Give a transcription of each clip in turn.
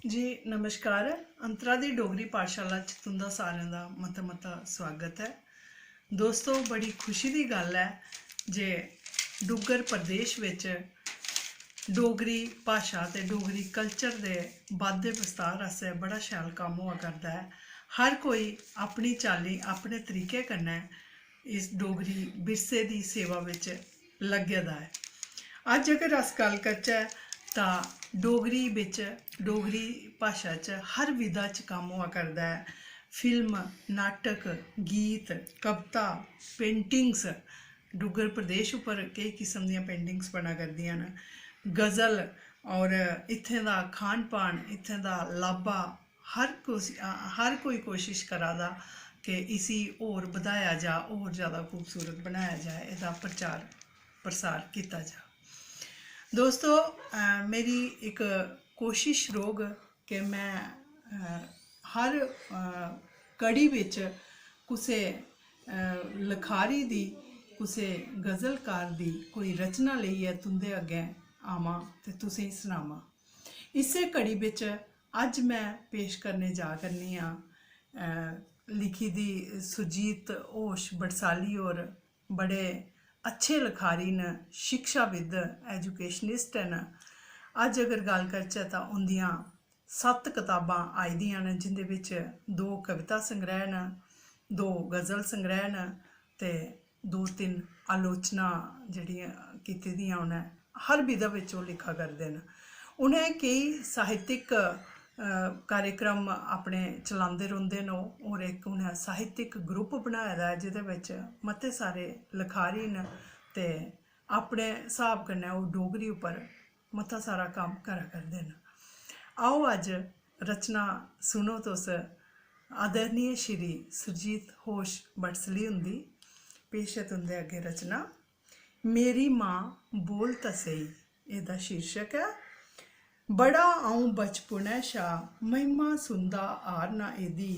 जी नमस्कार। अंतरा दी डोगरी पाठशाला च तुंदा सारें दा मता मता स्वागत है। दोस्तों, बड़ी खुशी दी गल है जे डुग्गर प्रदेश विच डोगरी भाशा ते डोगरी कल्चर दे बाद्धे विस्तार आस्तै बड़ा शैल कम्म होआ करदा है। हर कोई अपनी चाल्ली अपने तरीके कन्नै इस डोगरी विरसे दी सेवा विच लग्गे दा है। अज अगर अस गल करचै तां डोगरी बिच डोगरी भाशा च हर विधा च कम्म होआ करदा है। फिल्म, नाटक, गीत, कविता, पेंटिंग्स, डुग्गर प्रदेश उप्पर कई किस्म दियां पेंटिंग्स बना करदियां न। गज़ल और इत्थें दा खान पान, इत्थें दा लाब्बा, हर कोई कोशिश करा दा कि इसी होर बधाया जा, होर ज़्यादा खूबसूरत बनाया जाए, एह्दा प्रचार प्रसार किया जा। दोस्तों, मेरी एक कोशिश रौह्ग कि मैं हर कड़ी बिच कुसै लखारी दी, कुसै गज़लकार दी कोई रचना लेइयै तुंदे अग्गें आवां ते तुसें सनावां। इस्सै कड़ी बिच अज मैं पेश करने जा करनी आं लिखी दी सुरजीत होश बड़साली होर बड़े अच्छे लखारी न, शिक्षाविद, एजुकेशनिस्ट न। अज अगर गल करचै तां उंदियां 7 कताबां आई दियां न, जिंदे बिच 2 कविता संग्रह न, 2 गज़ल संग्रह न ते 2-3 आलोचना जेह्ड़ियां कीती दियां उ'नें। हर विधा बिच ओह् लिखा करदे न। उ'नें केई साहित्यिक कार्यक्रम अपने चलांदे रौंह्दे न और इक उ'नें साहित्यिक ग्रुप बनाए दा ऐ जेह्दे बिच मते सारे लखारी न ते अपने हिसाब कन्नै ओह् डोगरी उप्पर मता सारा कम्म करा करदे न। आओ अज रचना सुनो तुस आदरणीय श्री सुरजीत होश बड़सली हुंदी। पेश है तुंदे अग्गे रचना मेरी मां बोल तां सेही। एह्दा शीर्षक है बड़ा अऊं बचपनै शा महिमा सुनदा आरना एह्दी,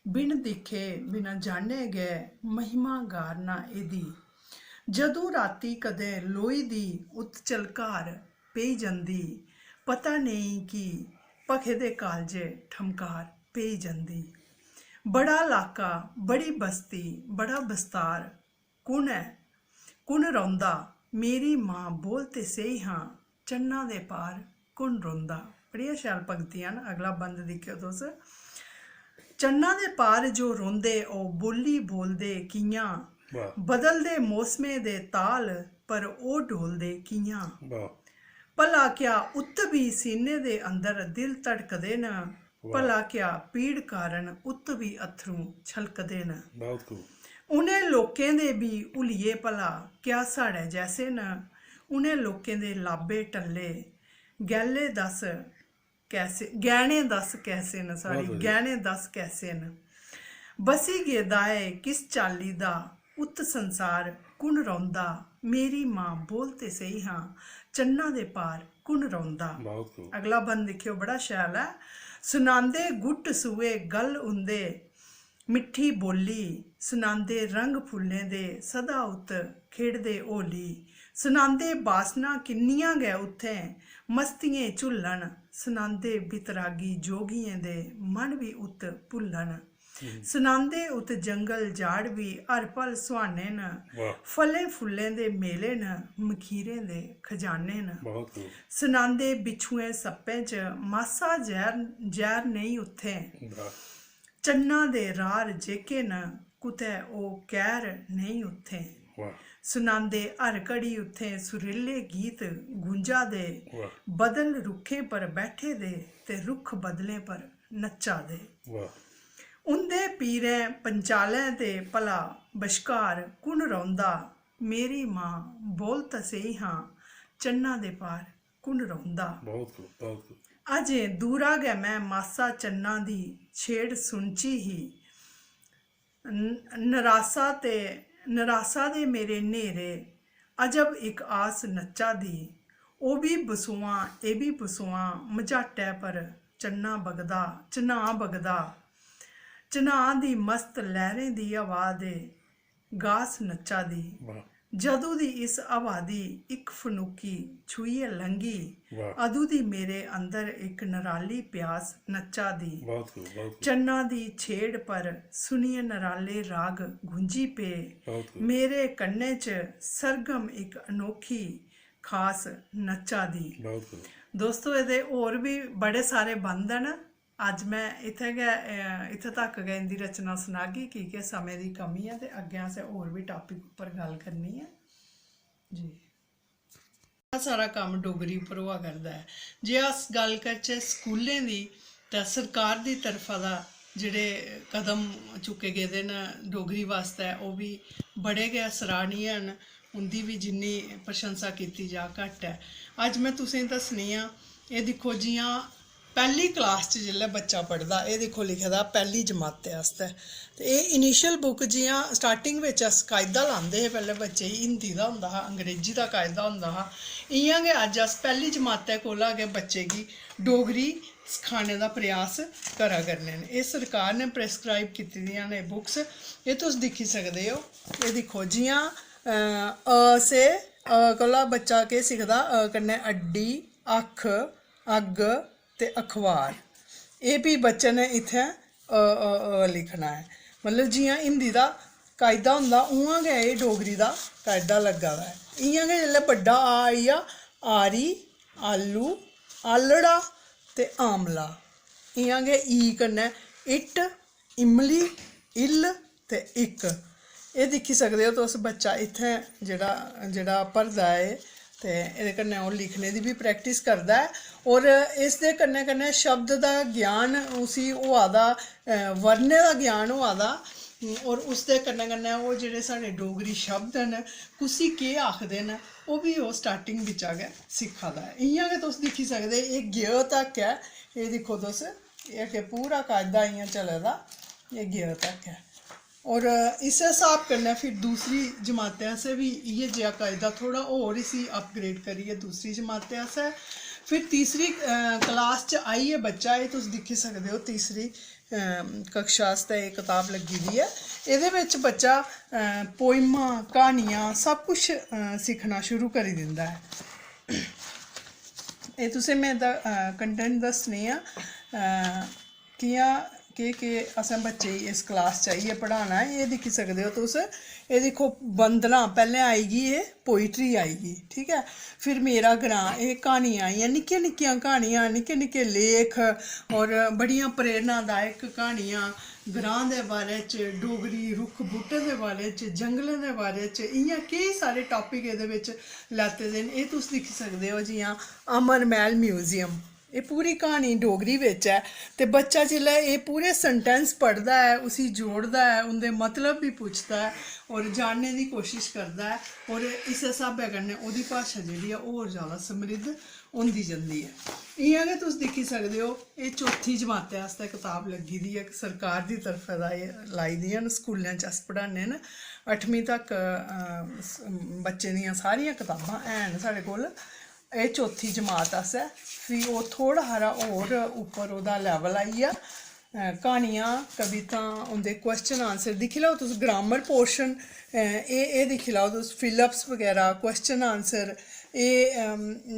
बिन दिक्खे बिना जाने गै महिमा गारना एह्दी। जदूं राती कदें लोई दी उत झलकार पेई जंदी, पता नेईं कि भखे दे कालजे ठमकार पेई जंदी। बड़ा लाका बड़ी बस्ती बड़ा बस्तार कुण है कुण रौंह्दा, मेरी मां बोल ते सेही हां चन्ना दे पार कुण रौंह्दा। बड़ियां शैल पंक्तियां न। अगला बंद दिक्खेओ तुस। चन्ना दे पार जो रौंह्दे ओह् बोली बोलदे कि'यां, बदलदे मौसमें दे ताल पर ओह् डोलदे कि'यां। भला क्या उत्त भी सीने दे अंदर दिल धड़कदे न, भला क्या पीड़ कारण उत्त भी अत्थरू छलकदे न। उ'नें लोकें दे भी हुलिये भला क्या साढ़े जैसे न, उ'नें लोकें दे लाबे टल्ले गैले दस कैसे गैह्ने दस कैसे न, गैह्ने दस कैसे न। बसी गेदा ऐ किस चाल्ली दा उत संसार कुण रौंह्दा, मेरी मां बोल ते सेही हां चन्ना दे पार कुण रौंह्दा। अगला बंद दिक्खेओ, बड़ा शैल है। सुनांदे गुट्ट सुए गल उंदे मिट्ठी बोली, सुनांदे रंग फुल्लें दे सदा उत खेढ़दे होली। सुनांदे बासना किन्नियां गै उत्थें मस्तियें झुल्लन, सुनांदे बितरागी जोगियें दे मन भी उत भुल्लन। सुनांदे उत जंगल जाड़ भी हर पल सुहाने न, फलें फुल्लें दे मेले न मखीरें दे खजाने न। सुनांदे बिच्छुएं सप्पें च मासा जैर नेईं उत्थें, चन्ना दे रार जेह्के न कुतै ओह् कैर नेईं उत्थें। सुनांदे हर घड़ी उत्थें सुरीले गीत गूंजा दे, बदल रुक्खें पर बैठे दे ते रुक्ख बदलें पर नच्चा दे। उंदे पीरें पंचालें ते भला बश्कार कुण रौंह्दा, मेरी मां बोल तां सेही हां चन्ना दे पार कुण रौंह्दा। अजें दूरा गै मैं मासा चन्ना दी छेड़ सुनची ही, नरासा दे मेरे नेरे अजब इक आस नच्चा दी। ओह् बी बसोआं एह् बी बसोआं मझाटै पर चन्नां बगदा, चन्हां दी मस्त लैह्रें दी हवा दे गास नच्चा दी। ਜਦੋਂ ਦੀ ਇਸ ਹਵਾ ਦੀ ਇੱਕ ਫਨੂਕੀ ਛੂਈਏ ਲੰਗੀ, ਵਾਹ, ਅਦੋਂ ਦੀ ਮੇਰੇ ਅੰਦਰ ਇੱਕ ਨਰਾਲੀ ਪਿਆਸ ਨੱਚਾ ਦੀ। ਬਹੁਤ ਖੂਬ, ਬਹੁਤ ਖੂਬ, ਚੰਨਾ ਦੀ ਛੇੜ ਪਰ ਸੁਣੀਏ ਨਰਾਲੇ ਰਾਗ ਗੂੰਜੀ ਪੇ, ਬਹੁਤ ਖੂਬ, ਮੇਰੇ ਕੰਨੇ 'ਚ ਸਰਗਮ ਇੱਕ ਅਨੋਖੀ ਖਾਸ ਨੱਚਾ ਦੀ। ਬਹੁਤ ਖੂਬ। ਦੋਸਤੋ ਇਹਦੇ ਹੋਰ ਵੀ ਬੜੇ ਸਾਰੇ ਬੰਦ ਹਨ। ਅੱਜ मैं इत्थे तक गए इनकी रचना सुनागी क्योंकि समय की कमी है, तो अगे असें होर भी टॉपिक उपर गल करनी है जी। सारा काम डोगरी उपर हुआ करता है। जे अस गल करचे स्कूलें की, तो सरकार की तरफा दा जिहड़े कदम चुके गेदे न डोगरी वास्ते वो भी बड़े गै सराहनीय न, उनकी भी जिन्नी प्रशंसा की जा घट है। अज मैं तुसें दसनी आ, ये दिक्खो जियां पहली क्लास च जिसलै बच्चा पढ़दा, ये दिक्खो लिखे दा पहली जमाते आस्तै। ते एह् इनिशियल बुक जियां स्टार्टिंग बिच अस कायदा लांदे हे पैह्लें बच्चे गी, हिंदी दा होंदा हा, अंग्रेजी दा कायदा होंदा हा, इ'यां गै अज्ज अस पैह्ली जमाते कोला गै बच्चे गी डोगरी सखाने दा प्रयास करा करने न। एह् सरकार ने प्रेस्क्राइब कीती दियां न बुक्स, एह् तुस दिक्खी सकदे हो। एह् दिक्खो जियां अ से कोला बच्चा केह् सिखदा, कन्नै अड्डी, अक्ख, अग्ग ते अखबार। ये भी बच्चे ने इत्थें लिखना है, मतलब जियां हिंदी दा कायदा होंदा उ'आं गै एह् डोगरी दा कायदा लग्गा दा है। इ'यां गै जेल्लै बड्डा आ आई गेआ, आरी, आलू, आलड़ा ते आमला। इ'यां गै ई कन्नै इट्ट, इमली, इल्ल ते इक। एह् दिक्खी सकदे हो तुस, बच्चा इत्थें जेह्ड़ा भरदा है ते एह्दे कन्नै ओह् लिखने दी भी प्रैक्टिस करदा है। और इसदे कन्नै कन्नै शब्द दा ज्ञान उसी होआ दा, वर्णे दा ज्ञान होआ दा, और उसदे कन्नै कन्नै ओह् जेह्ड़े साढ़े डोगरी शब्द न कुसी केह् आखदे न ओह् भी ओह् स्टार्टिंग बिच्चा गै सिक्खा दा है। इ'यां गै तुस दिक्खी सकदे, एह् ग तक है, एह् दिक्खो तुस, एह् अग्गें पूरा कायदा इ'यां चले दा, एह् ग तक है। और इस हिसाब कन्नै फिर दूसरी जमातें आस्तै भी इ'यै जेहा कायदा, थोड़ा होर इसी अपग्रेड करियै दूसरी जमातें आस्तै। फिर तीसरी क्लास च आइयै बच्चा, एह् तुस दिक्खी सकदे हो, तीसरी कक्षा आस्तै एह् कताब लग्गी दी ऐ। एह्दे बिच बच्चा पोइमां, क्हानियां सब कुछ सिक्खना शुरू करी दिंदा है। एह् तुसें मैं कंटेंट दस्सनी आं कि'यां केह् असें बच्चे गी इस क्लास च आइयै पढ़ाना है। एह् दिक्खी सकदे हो तुस, एह् दिक्खो वंदना पैह्लें आई गेई, एह् पोइट्री आई गेई, ठीक है। फिर मेरा ग्रां, एह् क्हानियां आइयां, निक्कियां निक्कियां क्हानियां, निक्के निक्के लेख और बड़ियां प्रेरणादायक क्हानियां ग्रां दे बारे च, डोगरी रुक्ख बूह्टे दे बारे च, जंगलें दे बारे च, इ'यां केईं सारे टॉपिक एह्दे बिच लैते दे न। एह् तुस दिक्खी सकदे हो, जियां अमर महल म्यूजियम, एह् पूरी क्हानी डोगरी बिच है। ते बच्चा जिसलै एह् पूरे सेंटेंस पढ़दा है, उसी जोड़दा है, उं'दे मतलब भी पुछदा है और जानने दी कोशिश करदा है, और इस स्हाबै कन्नै ओह्दी भाशा जेह्ड़ी ऐ होर ज़्यादा समृद्ध होंदी जंदी ऐ। इ'यां गै तुस दिक्खी सकदे हो, एह् चौथी जमातें आस्तै कताब लग्गी दी ऐ, सरकार दी तरफा दा एह् लाई दियां न, स्कूलें च अस पढ़ाने न। 8वीं तक बच्चें दियां सारियां कताबां हैन साढ़े कोल। एह् चौथी जमात आस्तै। फ्ही ओह् थोह्ड़ा हारा होर उप्पर ओह्दा लैवल आई गेआ, क्हानियां, कवितां, उं'दे क्वेश्चन आंसर दिक्खी लैओ तुस, ग्रामर पोर्शन एह् दिक्खी लैओ तुस, फिलअप्स बगैरा, क्वेश्चन आंसर, एह्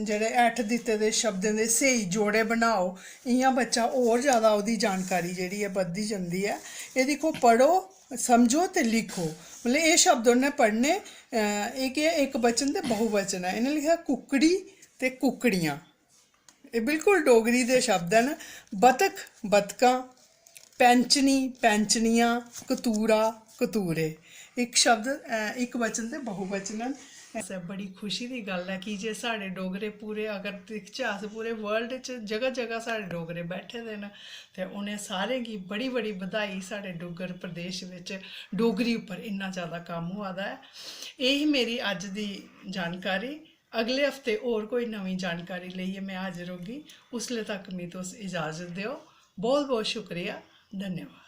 जेह्ड़े ऐठ दित्ते दे शब्दें दे स्हेई जोड़े बनाओ। इ'यां बच्चा होर ज़्यादा ओह्दी जानकारी जेह्ड़ी ऐ बधदी जंदी ऐ। एह् दिक्खो, पढ़ो, समझो ते लिखो, मतलब एह् शब्द उन्नै पढ़ने। एह् केह् इक बचन ते बहुवचन है, इन्नै लिखेआ कुक्कड़ी ते कुक्कड़ियां, एह् बिल्कुल डोगरी दे शब्द न। बतख, बतकां, पैंचनी, पैंचनियां, कतूरा, कतूरे, इक शब्द इक वचन ते बहुवचन न। ऐसा बड़ी खुशी की गल है कि जे साढ़े डोगरे पूरे अगर दिखचे अस पूरे वर्ल्ड च जगह जगह साढ़े डोगरे बैठे दे न, ते उ'नें सारें गी बड़ी बड़ी बधाई। साढ़े डुग्गर प्रदेश बिच डोगरी उप्पर इन्ना ज़्यादा कम्म होआ दा है। यही मेरी अज्ज दी जानकारी। अगले हफ्ते होर कोई नवीं जानकारी लेइयै मैं हाजिर होगी। उसले तक मिगी तुस इजाज़त देओ। बहुत बहुत शुक्रिया, धन्यवाद।